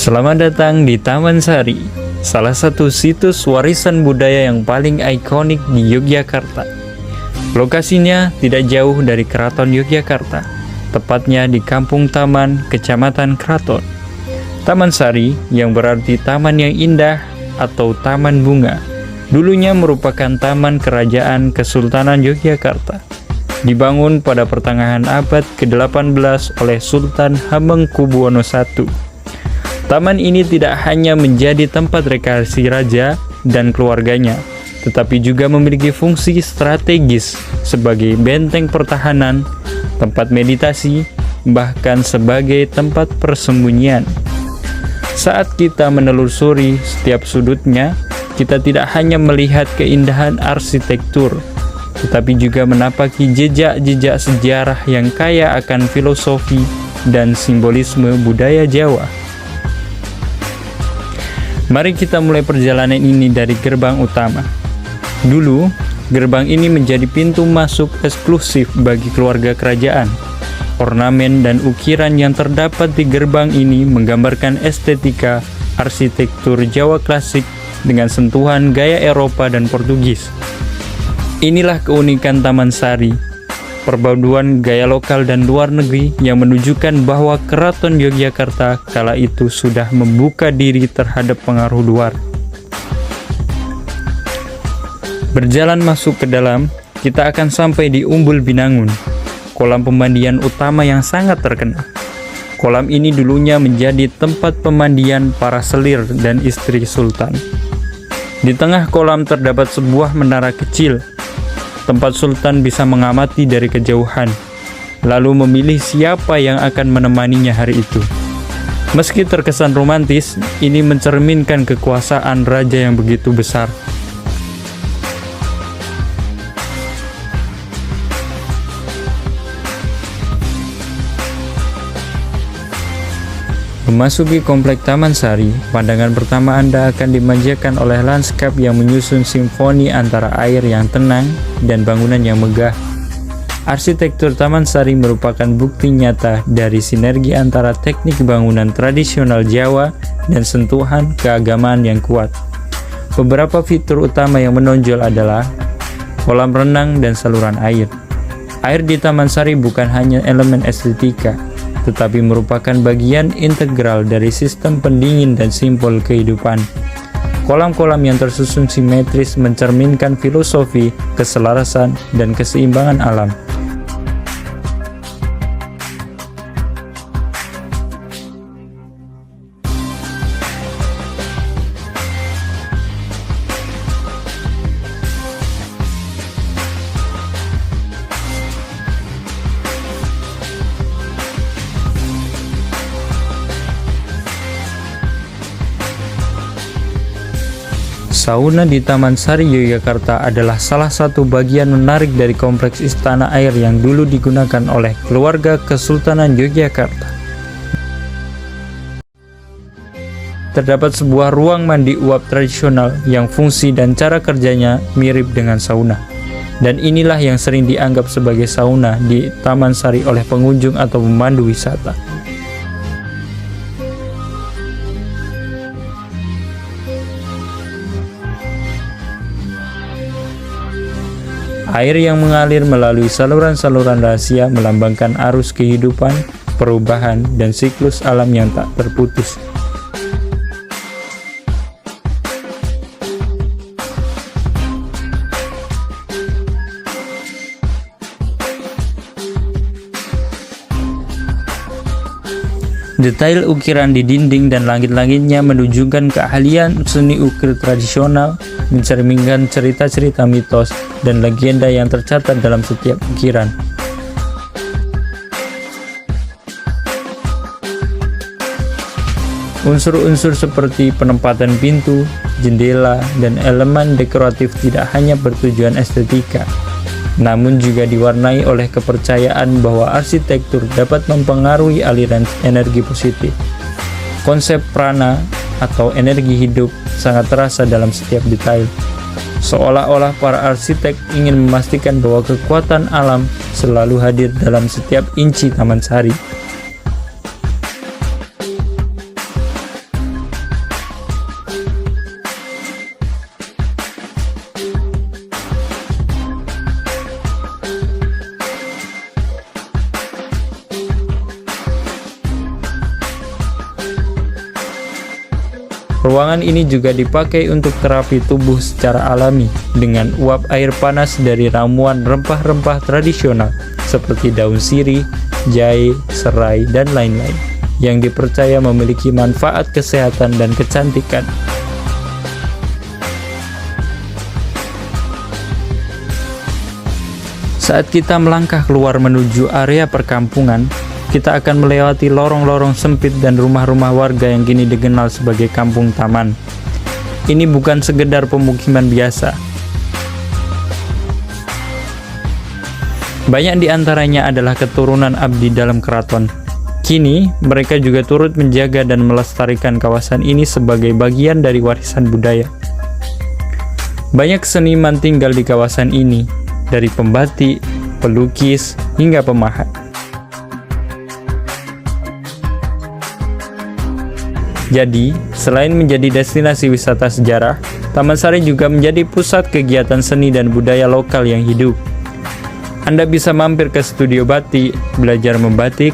Selamat datang di Taman Sari, salah satu situs warisan budaya yang paling ikonik di Yogyakarta. Lokasinya tidak jauh dari Keraton Yogyakarta, tepatnya di Kampung Taman, Kecamatan Keraton. Taman Sari, yang berarti taman yang indah atau taman bunga, dulunya merupakan taman kerajaan Kesultanan Yogyakarta. Dibangun pada pertengahan abad ke-18 oleh Sultan Hamengkubuwono I. Taman ini tidak hanya menjadi tempat rekreasi raja dan keluarganya, tetapi juga memiliki fungsi strategis sebagai benteng pertahanan, tempat meditasi, bahkan sebagai tempat persembunyian. Saat kita menelusuri setiap sudutnya, kita tidak hanya melihat keindahan arsitektur, tetapi juga menapaki jejak-jejak sejarah yang kaya akan filosofi dan simbolisme budaya Jawa. Mari kita mulai perjalanan ini dari gerbang utama. Dulu, gerbang ini menjadi pintu masuk eksklusif bagi keluarga kerajaan. Ornamen dan ukiran yang terdapat di gerbang ini menggambarkan estetika arsitektur Jawa klasik dengan sentuhan gaya Eropa dan Portugis. Inilah keunikan Taman Sari, perpaduan gaya lokal dan luar negeri yang menunjukkan bahwa Keraton Yogyakarta kala itu sudah membuka diri terhadap pengaruh luar. Berjalan masuk ke dalam, kita akan sampai di Umbul Binangun, kolam pemandian utama yang sangat terkenal. Kolam ini dulunya menjadi tempat pemandian para selir dan istri sultan. Di tengah kolam terdapat sebuah menara kecil, tempat sultan bisa mengamati dari kejauhan, lalu memilih siapa yang akan menemaninya hari itu. Meski terkesan romantis, ini mencerminkan kekuasaan raja yang begitu besar. Memasuki komplek Taman Sari, pandangan pertama Anda akan dimanjakan oleh lanskap yang menyusun simfoni antara air yang tenang dan bangunan yang megah. Arsitektur Taman Sari merupakan bukti nyata dari sinergi antara teknik bangunan tradisional Jawa dan sentuhan keagamaan yang kuat. Beberapa fitur utama yang menonjol adalah kolam renang dan saluran air. Air di Taman Sari bukan hanya elemen estetika, tetapi merupakan bagian integral dari sistem pendingin dan simbol kehidupan. Kolam-kolam yang tersusun simetris mencerminkan filosofi, keselarasan, dan keseimbangan alam. Sauna di Taman Sari Yogyakarta adalah salah satu bagian menarik dari kompleks istana air yang dulu digunakan oleh keluarga Kesultanan Yogyakarta. Terdapat sebuah ruang mandi uap tradisional yang fungsi dan cara kerjanya mirip dengan sauna. Dan inilah yang sering dianggap sebagai sauna di Taman Sari oleh pengunjung atau pemandu wisata. Air yang mengalir melalui saluran-saluran rahasia melambangkan arus kehidupan, perubahan, dan siklus alam yang tak terputus. Detail ukiran di dinding dan langit-langitnya menunjukkan keahlian seni ukir tradisional, mencerminkan cerita-cerita mitos dan legenda yang tercatat dalam setiap ukiran. Unsur-unsur seperti penempatan pintu, jendela, dan elemen dekoratif tidak hanya bertujuan estetika, namun juga diwarnai oleh kepercayaan bahwa arsitektur dapat mempengaruhi aliran energi positif. Konsep prana atau energi hidup sangat terasa dalam setiap detail, seolah-olah para arsitek ingin memastikan bahwa kekuatan alam selalu hadir dalam setiap inci Taman Sari. Ruangan ini juga dipakai untuk terapi tubuh secara alami dengan uap air panas dari ramuan rempah-rempah tradisional seperti daun sirih, jahe, serai, dan lain-lain yang dipercaya memiliki manfaat kesehatan dan kecantikan. Saat kita melangkah keluar menuju area perkampungan, kita akan melewati lorong-lorong sempit dan rumah-rumah warga yang kini dikenal sebagai kampung taman. Ini bukan sekedar pemukiman biasa. Banyak di antaranya adalah keturunan abdi dalam keraton. Kini, mereka juga turut menjaga dan melestarikan kawasan ini sebagai bagian dari warisan budaya. Banyak seniman tinggal di kawasan ini, dari pembatik, pelukis, hingga pemahat. Jadi, selain menjadi destinasi wisata sejarah, Taman Sari juga menjadi pusat kegiatan seni dan budaya lokal yang hidup. Anda bisa mampir ke studio batik, belajar membatik,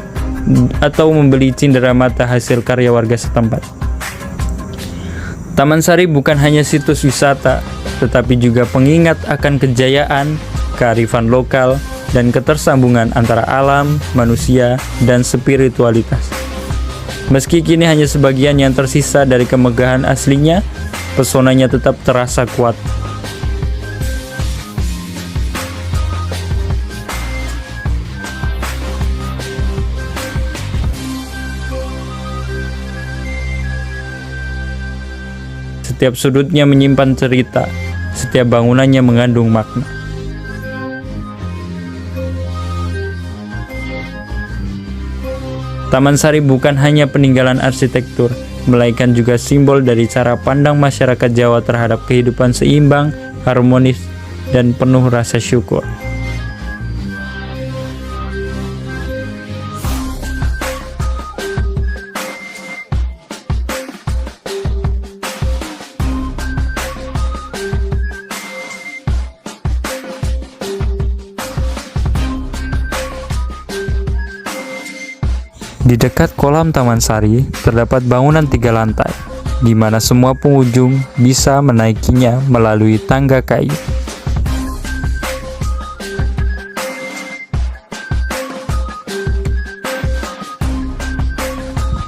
atau membeli cenderamata hasil karya warga setempat. Taman Sari bukan hanya situs wisata, tetapi juga pengingat akan kejayaan, kearifan lokal, dan ketersambungan antara alam, manusia, dan spiritualitas. Meski kini hanya sebagian yang tersisa dari kemegahan aslinya, pesonanya tetap terasa kuat. Setiap sudutnya menyimpan cerita, setiap bangunannya mengandung makna. Taman Sari bukan hanya peninggalan arsitektur, melainkan juga simbol dari cara pandang masyarakat Jawa terhadap kehidupan seimbang, harmonis, dan penuh rasa syukur. Di dekat kolam Taman Sari terdapat bangunan 3 lantai, di mana semua pengunjung bisa menaikinya melalui tangga kayu.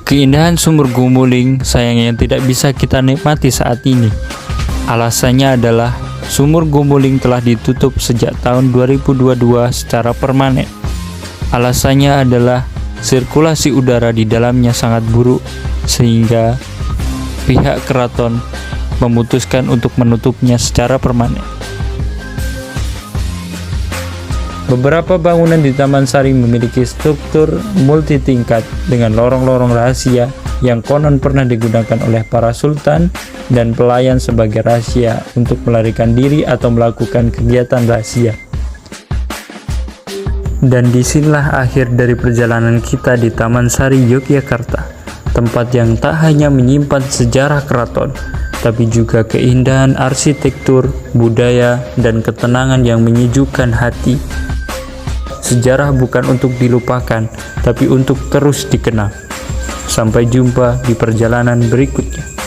Keindahan Sumur Gumuling sayangnya tidak bisa kita nikmati saat ini. Alasannya adalah Sumur Gumuling telah ditutup sejak tahun 2022 secara permanen. Alasannya adalah sirkulasi udara di dalamnya sangat buruk, sehingga pihak keraton memutuskan untuk menutupnya secara permanen. Beberapa bangunan di Taman Sari memiliki struktur multitingkat dengan lorong-lorong rahasia yang konon pernah digunakan oleh para sultan dan pelayan sebagai rahasia untuk melarikan diri atau melakukan kegiatan rahasia. Dan disinilah akhir dari perjalanan kita di Taman Sari, Yogyakarta, tempat yang tak hanya menyimpan sejarah keraton, tapi juga keindahan arsitektur, budaya, dan ketenangan yang menyejukkan hati. Sejarah bukan untuk dilupakan, tapi untuk terus dikenang. Sampai jumpa di perjalanan berikutnya.